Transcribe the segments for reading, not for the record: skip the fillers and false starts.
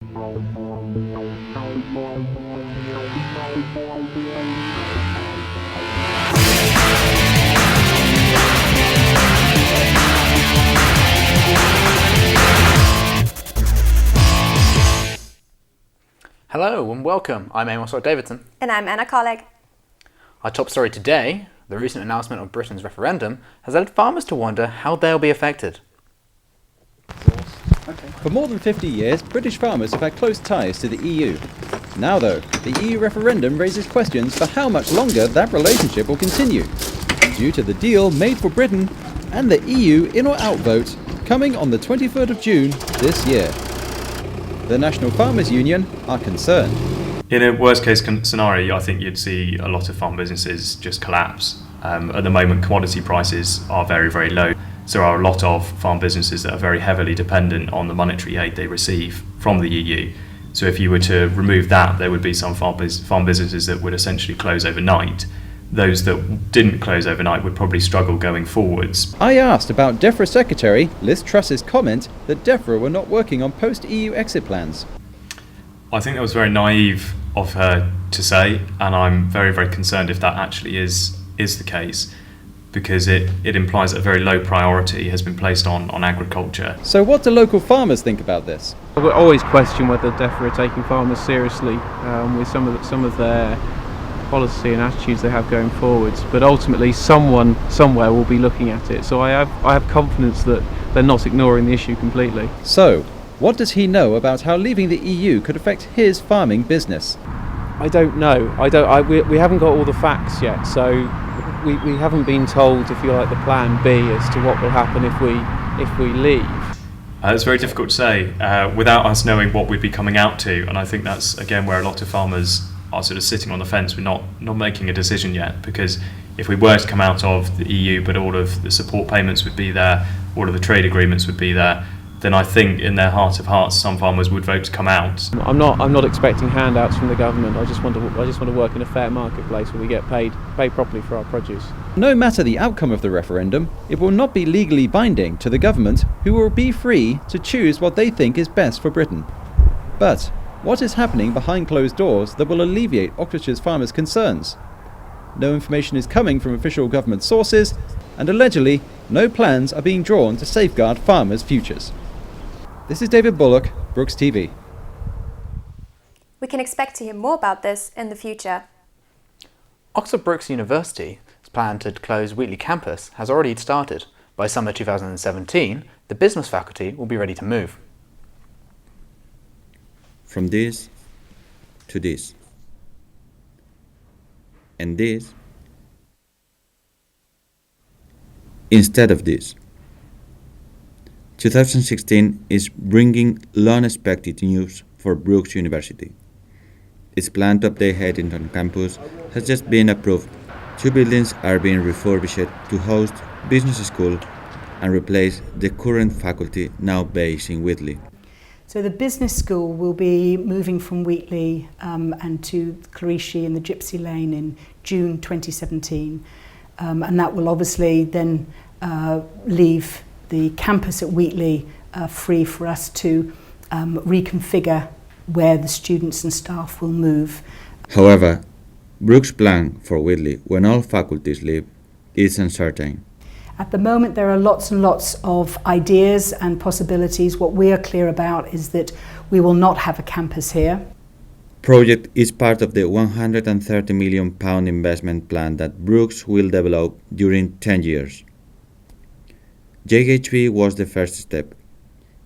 Hello and welcome, I'm Amos Davidson. And I'm Anna Colleague. Our top story today, the recent announcement of Britain's referendum, has led farmers to wonder how they'll be affected. For more than 50 years, British farmers have had close ties to the EU. Now though, the EU referendum raises questions for how much longer that relationship will continue, due to the deal made for Britain and the EU in or out vote coming on the 23rd of June this year. The National Farmers Union are concerned. In a worst case scenario, I think you'd see a lot of farm businesses just collapse. At the moment, commodity prices are very, very low. So there are a lot of farm businesses that are very heavily dependent on the monetary aid they receive from the EU. So if you were to remove that, there would be some farm businesses that would essentially close overnight. Those that didn't close overnight would probably struggle going forwards. I asked about DEFRA Secretary Liz Truss's comment that DEFRA were not working on post-EU exit plans. I think that was very naive of her to say, and I'm very, very concerned if that actually is the case, because it implies that a very low priority has been placed on agriculture. So what do local farmers think about this? We always question whether DEFRA are taking farmers seriously with some of their policy and attitudes they have going forwards, but ultimately someone somewhere will be looking at it. So I have confidence that they're not ignoring the issue completely. So, what does he know about how leaving the EU could affect his farming business? I don't know. We haven't got all the facts yet, so we haven't been told, if you like, the plan B as to what will happen if we leave. It's very difficult to say without us knowing what we'd be coming out to, and I think that's again where a lot of farmers are sort of sitting on the fence. We're not making a decision yet, because if we were to come out of the EU but all of the support payments would be there, all of the trade agreements would be there, then I think in their heart of hearts some farmers would vote to come out. I'm not expecting handouts from the government. I just want to work in a fair marketplace where we get paid properly for our produce. No matter the outcome of the referendum, it will not be legally binding to the government, who will be free to choose what they think is best for Britain. But what is happening behind closed doors that will alleviate Oxfordshire's farmers' concerns? No information is coming from official government sources, and allegedly, no plans are being drawn to safeguard farmers' futures. This is David Bullock, BrookesTV. We can expect to hear more about this in the future. Oxford Brookes University's plan to close Wheatley campus has already started. By summer 2017, the business faculty will be ready to move. From this to this, and this instead of this. 2016 is bringing long-expected news for Brookes University. Its plan to update Haddington campus has just been approved. 2 buildings are being refurbished to host business school and replace the current faculty now based in Wheatley. So the business school will be moving from Wheatley and to Clerici in the Gypsy Lane in June 2017. And that will obviously then leave the campus at Wheatley free for us to reconfigure where the students and staff will move. However, Brookes' plan for Wheatley, when all faculties leave, is uncertain. At the moment, there are lots and lots of ideas and possibilities. What we are clear about is that we will not have a campus here. Project is part of the £130 million investment plan that Brookes will develop during 10 years. JHB was the first step.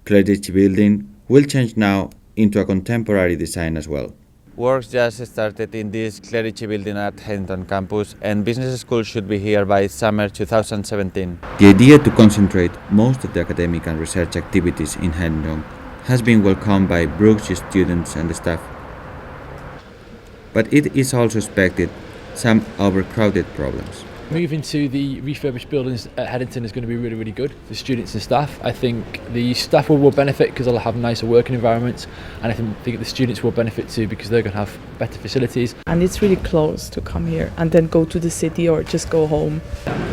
Clerici building will change now into a contemporary design as well. Works just started in this Clerici building at Haddington campus, and business school should be here by summer 2017. The idea to concentrate most of the academic and research activities in Haddington has been welcomed by Brookes students and staff. But it is also expected some overcrowded problems. Moving to the refurbished buildings at Haddington is going to be really, really good for students and staff. I think the staff will benefit because they'll have nicer working environments, and I think the students will benefit too because they're going to have better facilities. And it's really close to come here and then go to the city or just go home.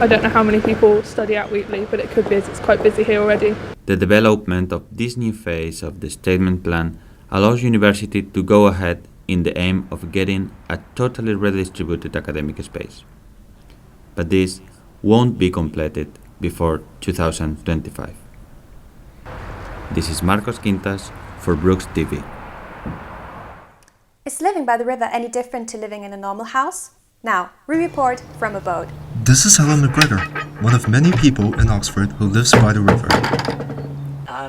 I don't know how many people study at Wheatley, but it could be as it's quite busy here already. The development of this new phase of the statement plan allows university to go ahead in the aim of getting a totally redistributed academic space. But this won't be completed before 2025. This is Marcos Quintas for BrookesTV. Is living by the river any different to living in a normal house? Now, we report from a boat. This is Helen McGregor, one of many people in Oxford who lives by the river.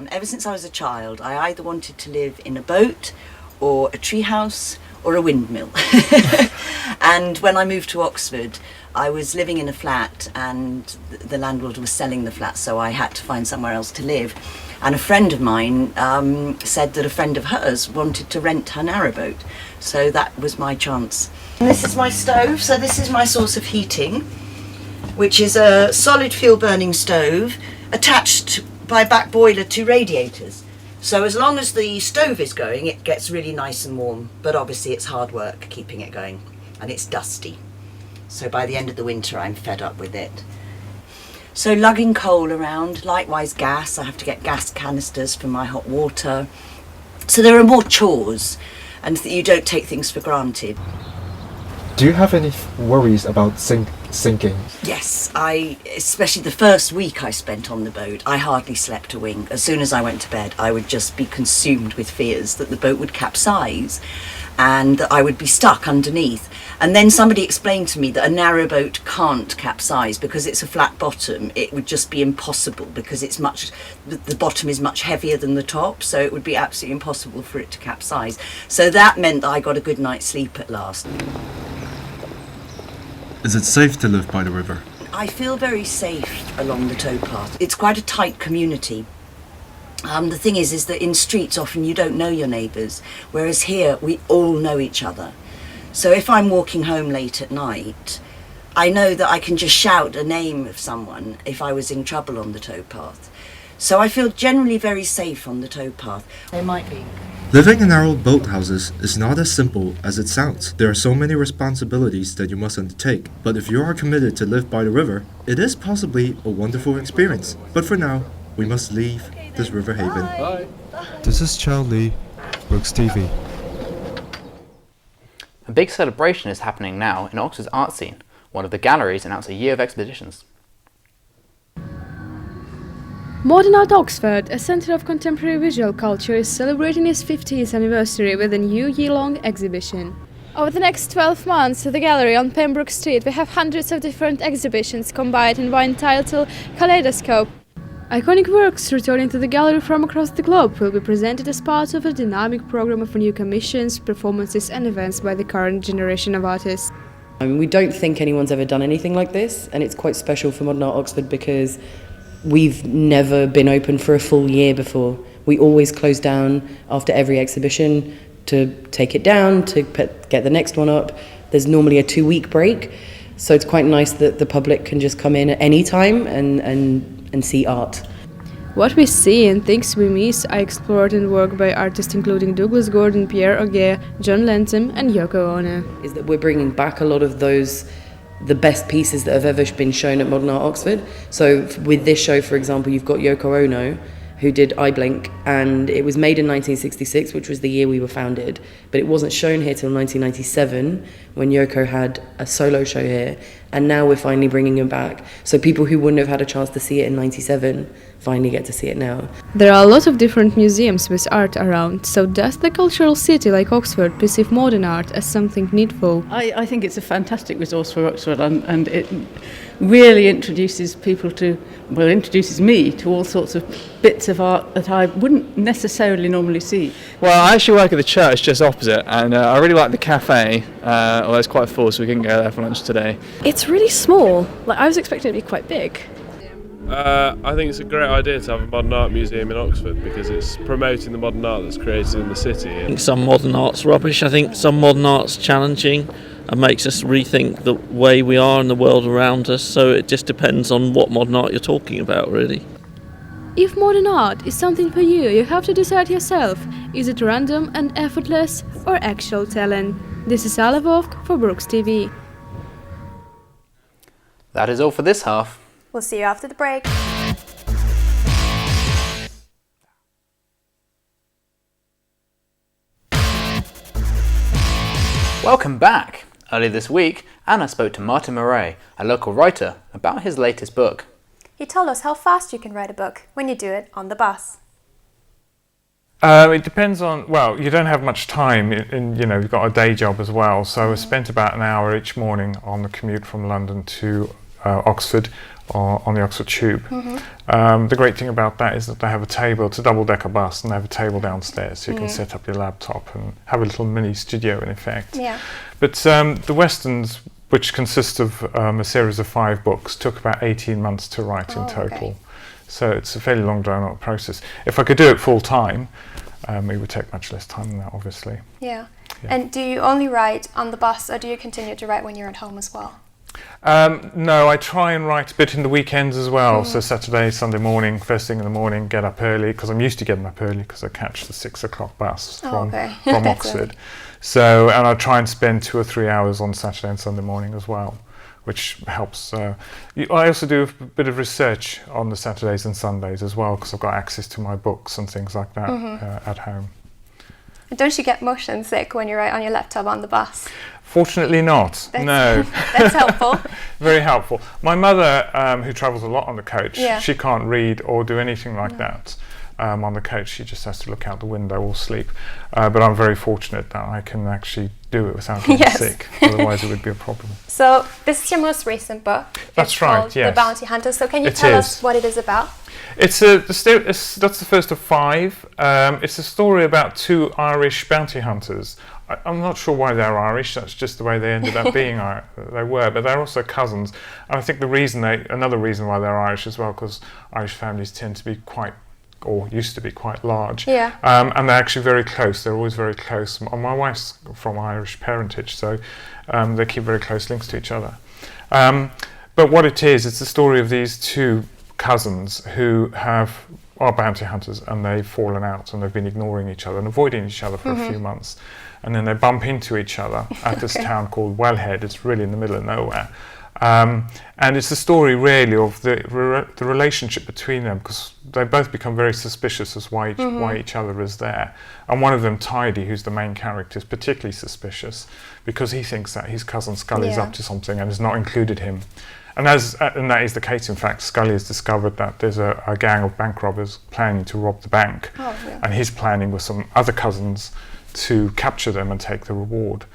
Ever since I was a child, I either wanted to live in a boat or a treehouse or a windmill. And when I moved to Oxford, I was living in a flat and the landlord was selling the flat, so I had to find somewhere else to live. And a friend of mine said that a friend of hers wanted to rent her narrowboat, so that was my chance. And this is my stove, so this is my source of heating, which is a solid fuel burning stove attached by back boiler to radiators. So as long as the stove is going, it gets really nice and warm, but obviously it's hard work keeping it going, and it's dusty. So by the end of the winter I'm fed up with it. So lugging coal around, likewise gas, I have to get gas canisters for my hot water. So there are more chores, and you don't take things for granted. Do you have any worries about sinking? Yes, especially the first week I spent on the boat, I hardly slept a wink. As soon as I went to bed, I would just be consumed with fears that the boat would capsize and that I would be stuck underneath. And then somebody explained to me that a narrowboat can't capsize because it's a flat bottom. It would just be impossible because the bottom is much heavier than the top, so it would be absolutely impossible for it to capsize. So that meant that I got a good night's sleep at last. Is it safe to live by the river? I feel very safe along the towpath. It's quite a tight community. The thing is that in streets often you don't know your neighbours, whereas here we all know each other. So if I'm walking home late at night, I know that I can just shout a name of someone if I was in trouble on the towpath. So I feel generally very safe on the towpath. There might be. Living in narrow boathouses is not as simple as it sounds. There are so many responsibilities that you must undertake. But if you are committed to live by the river, it is possibly a wonderful experience. But for now, we must leave this river haven. Bye. This is Chow Lee, BrookesTV. A big celebration is happening now in Oxford's art scene. One of the galleries announced a year of exhibitions. Modern Art Oxford, a centre of contemporary visual culture, is celebrating its 50th anniversary with a new year-long exhibition. Over the next 12 months, at the gallery on Pembroke Street, we have hundreds of different exhibitions combined in one title, Kaleidoscope. Iconic works returning to the gallery from across the globe will be presented as part of a dynamic program of new commissions, performances and events by the current generation of artists. We don't think anyone's ever done anything like this, and it's quite special for Modern Art Oxford because we've never been open for a full year before. We always close down after every exhibition to take it down, to get the next one up. There's normally a 2-week break, so it's quite nice that the public can just come in at any time and see art. What we see and things we miss are explored in work by artists including Douglas Gordon, Pierre Auger, John Lentham and Yoko Ono. Is that we're bringing back a lot of the best pieces that have ever been shown at Modern Art Oxford. So with this show, for example, you've got Yoko Ono, who did I Blink, and it was made in 1966, which was the year we were founded, but it wasn't shown here till 1997 when Yoko had a solo show here, and now we're finally bringing it back. So people who wouldn't have had a chance to see it in 97 finally get to see it now. There are a lot of different museums with art around, so does the cultural city like Oxford perceive modern art as something needful? I think it's a fantastic resource for Oxford, and it really introduces me to all sorts of bits of art that I wouldn't necessarily normally see. Well, I actually work at the church just opposite, and I really like the cafe, although it's quite full, so we couldn't go there for lunch today. It's really small. I was expecting it to be quite big. I think it's a great idea to have a modern art museum in Oxford because it's promoting the modern art that's created in the city. I think some modern art's rubbish. I think some modern art's challenging and makes us rethink the way we are in the world around us, so it just depends on what modern art you're talking about, really. If modern art is something for you, you have to decide yourself. Is it random and effortless or actual talent? This is Ala Vovk for BrookesTV. That is all for this half. We'll see you after the break. Welcome back! Earlier this week, Anna spoke to Martin Marais, a local writer, about his latest book. He told us how fast you can write a book when you do it on the bus. It depends on, well, you don't have much time, you've got a day job as well, so I spent about an hour each morning on the commute from London to Oxford on the Oxford Tube. The great thing about that is that they have a table, it's a double-decker bus, and they have a table downstairs, so you can set up your laptop and have a little mini studio in effect. Yeah. But the Westerns, which consist of a series of 5 books, took about 18 months to write in total. Okay. So it's a fairly long drawn-out process. If I could do it full-time, it would take much less time than that, obviously. Yeah. And do you only write on the bus, or do you continue to write when you're at home as well? No, I try and write a bit in the weekends as well. So Saturday, Sunday morning, first thing in the morning, get up early, because I'm used to getting up early because I catch the 6 o'clock bus from Oxford. So, and I try and spend 2 or 3 hours on Saturday and Sunday morning as well, which helps. I also do a bit of research on the Saturdays and Sundays as well, because I've got access to my books and things like that at home. Don't you get motion sick when you write on your laptop on the bus? Fortunately not, no. That's helpful. Very helpful. My mother, who travels a lot on the coach, Yeah. she can't read or do anything like that on the coach. She just has to look out the window or sleep. But I'm very fortunate that I can actually do it without getting sick. Otherwise it would be a problem. So this is your most recent book. That's it's right, called yes. The Bounty Hunter. So can you It tell is. us what it is about? That's the first of 5. It's a story about 2 Irish bounty hunters. I'm not sure why they're Irish. That's just the way they ended up being. They were, but they're also cousins. And I think another reason why they're Irish as well, because Irish families tend to be quite, or used to be quite large. Yeah. And they're actually very close. They're always very close. My wife's from Irish parentage, so they keep very close links to each other. But what it is, it's the story of these 2 cousins who are bounty hunters, and they've fallen out and they've been ignoring each other and avoiding each other for a few months, and then they bump into each other at this town called Wellhead. It's really in the middle of nowhere, and it's the story really of the relationship between them, because they both become very suspicious as why each other is there, and one of them, Tidy, who's the main character, is particularly suspicious because he thinks that his cousin Scully is up to something and has not included him. And that is the case. In fact, Scully has discovered that there's a gang of bank robbers planning to rob the bank, and he's planning with some other cousins to capture them and take the reward.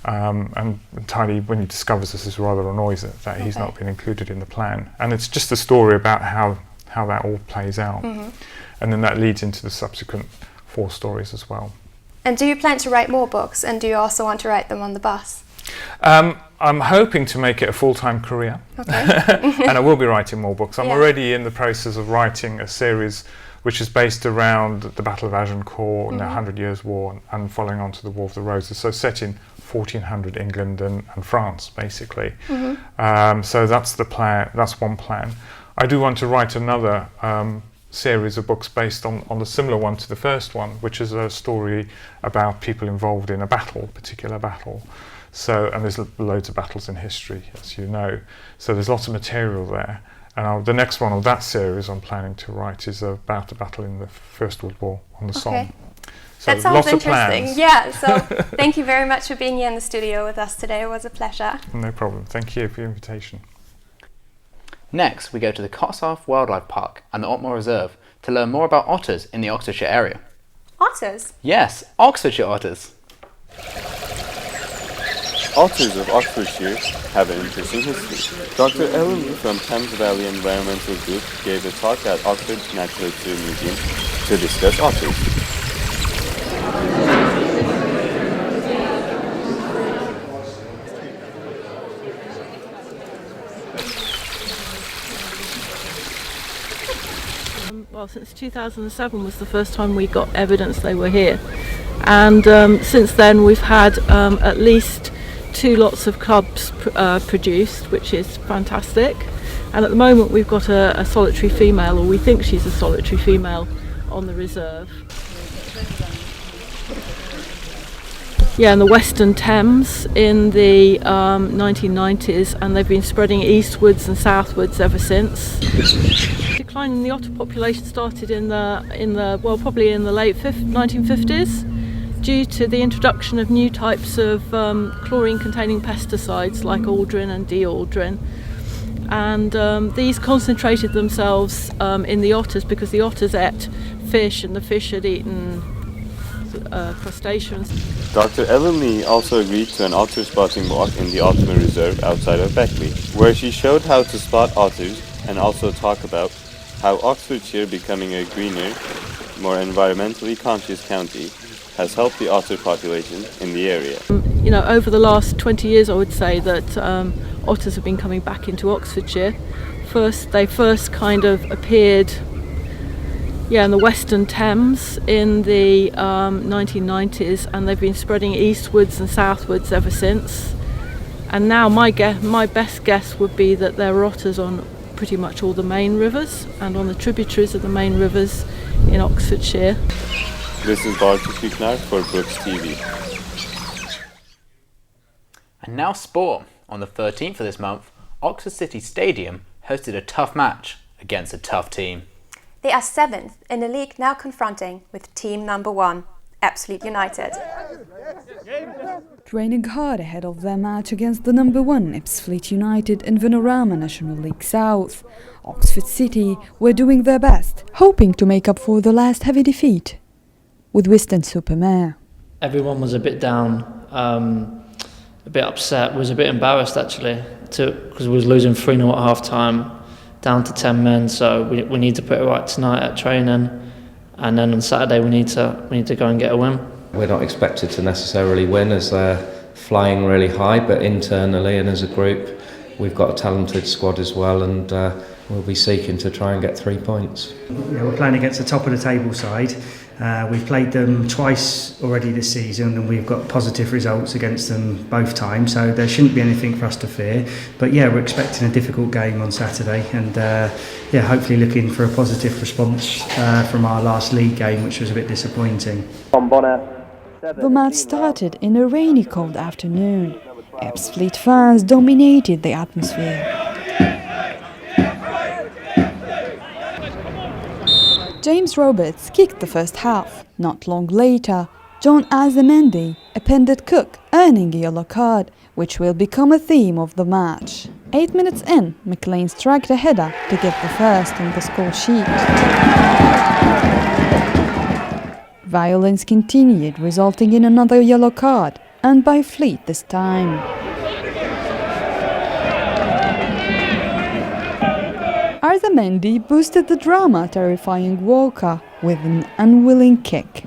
And Tidy, when he discovers this, is rather annoyed that he's not been included in the plan. And it's just a story about how that all plays out, and then that leads into the subsequent 4 stories as well. And do you plan to write more books, and do you also want to write them on the bus? I'm hoping to make it a full-time career, and I will be writing more books. I'm already in the process of writing a series which is based around the Battle of Agincourt, the 100 Years' War, and following on to the War of the Roses, so set in 1400 England and France, basically. So that's the plan. That's one plan. I do want to write another series of books based on a similar one to the first one, which is a story about people involved in a particular battle. So, and there's loads of battles in history, as you know. So there's lots of material there. And the next one of that series I'm planning to write is about a battle in the First World War on the Somme. So that sounds lots interesting. Of plans. Yeah, so thank you very much for being here in the studio with us today. It was a pleasure. No problem. Thank you for your invitation. Next, we go to the Cotswold Wildlife Park and the Otmoor Reserve to learn more about otters in the Oxfordshire area. Otters? Yes, Oxfordshire otters. Otters of Oxfordshire have an interesting history. Dr. Ellen Lee from Thames Valley Environmental Group gave a talk at Oxford Natural History Museum to discuss otters. Well, since 2007 was the first time we got evidence they were here, and since then we've had at least 2 lots of cubs produced, which is fantastic. And at the moment we've got a solitary female, or we think she's a solitary female, on the reserve. Yeah, in the Western Thames in the 1990s, and they've been spreading eastwards and southwards ever since. Decline in the otter population started in the probably in the late 1950s, due to the introduction of new types of chlorine-containing pesticides like aldrin and dealdrin. And these concentrated themselves in the otters because the otters ate fish and the fish had eaten crustaceans. Dr. Ellen Lee also agreed to an otter spotting walk in the Otmoor Reserve outside of Beckley, where she showed how to spot otters and also talk about how Oxfordshire becoming a greener, more environmentally conscious county has helped the otter population in the area. You know, over the last 20 years I would say that otters have been coming back into Oxfordshire. They first kind of appeared in the Western Thames in the 1990s, and they've been spreading eastwards and southwards ever since. And now my best guess would be that there are otters on pretty much all the main rivers and on the tributaries of the main rivers in Oxfordshire. This is Barty Küknar for BrookesTV. And now sport. On the 13th of this month, Oxford City Stadium hosted a tough match against a tough team. They are 7th in the league, now confronting with team number 1, Ebbsfleet United. Training hard ahead of their match against the number 1 Ebbsfleet United in Vanarama National League South, Oxford City were doing their best, hoping to make up for the last heavy defeat with Wiston Supermare. Everyone was a bit down, a bit upset, was a bit embarrassed actually, because we was losing 3-0 at half time, down to 10 men, so we need to put it right tonight at training, and then on Saturday we need to go and get a win. We're not expected to necessarily win as they're flying really high, but internally and as a group we've got a talented squad as well, and we'll be seeking to try and get 3 points. We're playing against the top of the table side. We've played them twice already this season and we've got positive results against them both times, so there shouldn't be anything for us to fear. But yeah, we're expecting a difficult game on Saturday, and hopefully looking for a positive response from our last league game, which was a bit disappointing. The match started in a rainy, cold afternoon. Ebbsfleet fans dominated the atmosphere. James Roberts kicked the first half. Not long later, John Azemendi appended Cook, earning a yellow card, which will become a theme of the match. 8 minutes in, McLean struck a header to get the first on the score sheet. Violence continued, resulting in another yellow card, and by Fleet this time. Arzamendi boosted the drama, terrifying Walker with an unwilling kick.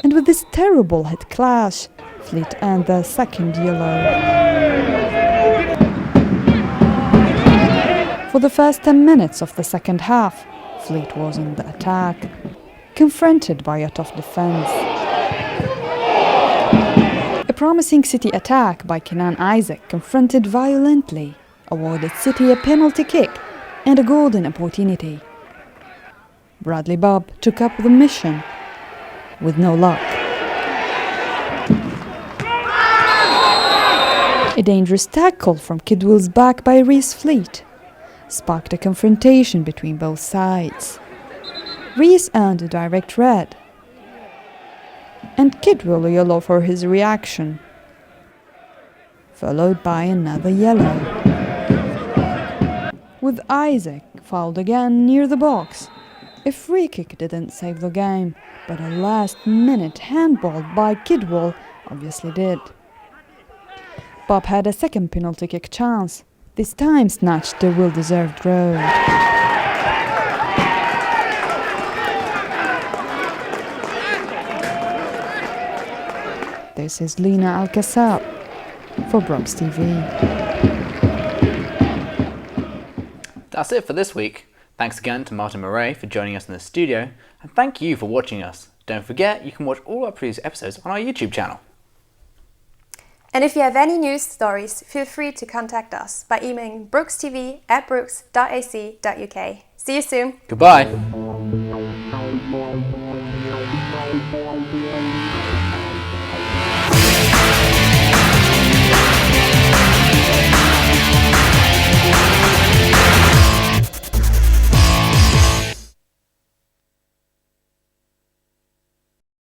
And with this terrible head clash, Fleet earned their second yellow. For the first 10 minutes of the second half, Fleet was on the attack, confronted by a tough defence. A promising City attack by Kenan Isaac, confronted violently, awarded City a penalty kick and a golden opportunity. Bradley Bob took up the mission with no luck. A dangerous tackle from Kidwell's back by Reese Fleet sparked a confrontation between both sides. Reese earned a direct red, and Kidwell a yellow for his reaction, followed by another yellow. With Isaac fouled again near the box. A free kick didn't save the game, but a last-minute handball by Kidwell obviously did. Bob had a second penalty kick chance, this time snatched a well-deserved goal. This is Lina Alcazar for BrookesTV. That's it for this week. Thanks again to Martin Marais for joining us in the studio, and thank you for watching us. Don't forget, you can watch all our previous episodes on our YouTube channel. And if you have any news stories, feel free to contact us by emailing brookestv@brookes.ac.uk. See you soon. Goodbye.